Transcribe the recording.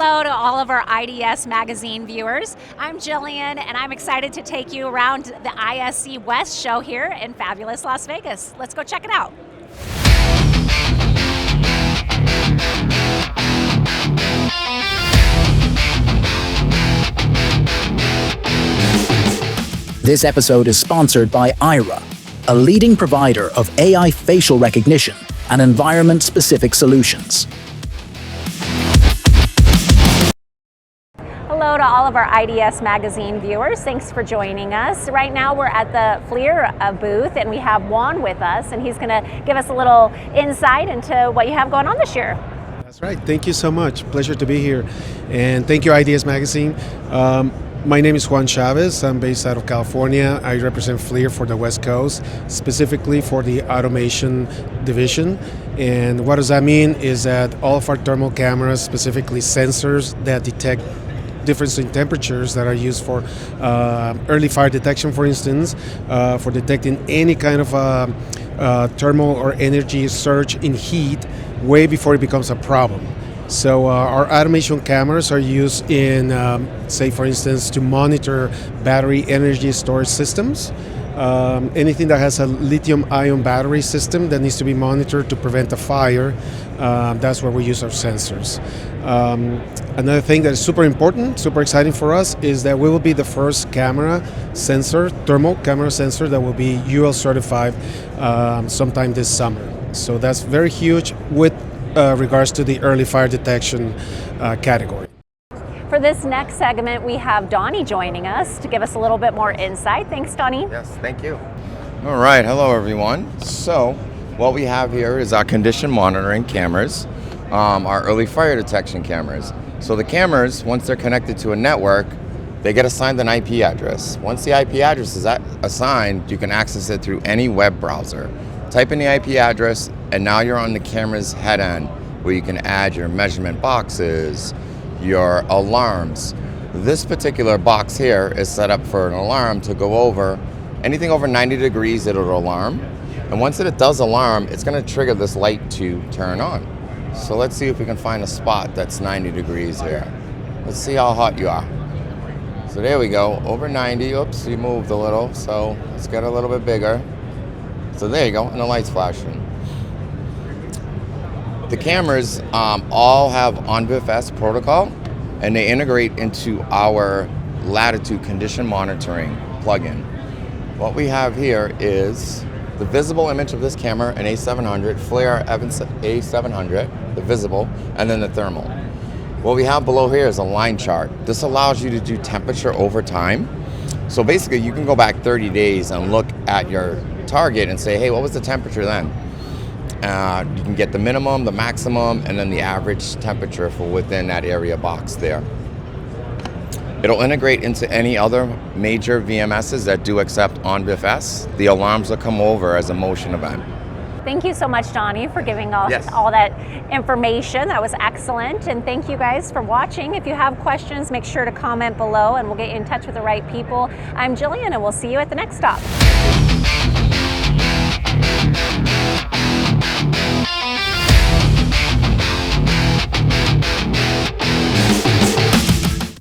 Hello to all of our IDS magazine viewers. I'm Jillian, and I'm excited to take you around the ISC West show here in fabulous Las Vegas. Let's go check it out. This episode is sponsored by IRA, a leading provider of AI facial recognition and environment-specific solutions. Hello to all of our IDS magazine viewers. Thanks for joining us. Right now we're at the FLIR booth, and we have Juan with us, and he's going to give us a little insight into what you have going on this year. That's right. Thank you so much. Pleasure to be here. And thank you, IDS Magazine. My name is Juan Chavez. I'm based out of California. I represent FLIR for the West Coast, specifically for the automation division. And what does that mean is that all of our thermal cameras, specifically sensors that detect difference in temperatures that are used for early fire detection, for instance, for detecting any kind of thermal or energy surge in heat way before it becomes a problem. So our automation cameras are used in, say for instance, to monitor battery energy storage systems. Anything that has a lithium ion battery system that needs to be monitored to prevent a fire, that's where we use our sensors. Another thing that is super important, super exciting for us, is that we will be the first camera sensor, thermal camera sensor, that will be UL certified sometime this summer. So that's very huge with regards to the early fire detection category. For this next segment, we have Donnie joining us to give us a little bit more insight. Thanks, Donnie. Yes, thank you. All right, hello everyone. So what we have here is our condition monitoring cameras, our early fire detection cameras. So the cameras, once they're connected to a network, they get assigned an IP address. Once the IP address is assigned, you can access it through any web browser. Type in the IP address, and now you're on the camera's head end, where you can add your measurement boxes, your alarms. This particular box here is set up for an alarm to go over anything over 90 degrees. It'll alarm, and once it does alarm, it's going to trigger this light to turn on. So let's see if we can find a spot that's 90 degrees here. Let's see how hot you are. So there we go, over 90. Oops, you moved a little, so let's get a little bit bigger. So there you go, and the light's flashing. The cameras all have BESS protocol, and they integrate into our latitude condition monitoring plugin. What we have here is the visible image of this camera, an A700, FLIR A700, the visible, and then the thermal. What we have below here is a line chart. This allows you to do temperature over time. So basically you can go back 30 days and look at your target and say, hey, what was the temperature then? You can get the minimum, the maximum, and then the average temperature for within that area box there. It'll integrate into any other major VMSs that do accept BESS. The alarms will come over as a motion event. Thank you so much, Donnie, for giving all that information. That was excellent. And thank you guys for watching. If you have questions, make sure to comment below, and we'll get you in touch with the right people. I'm Jillian, and we'll see you at the next stop.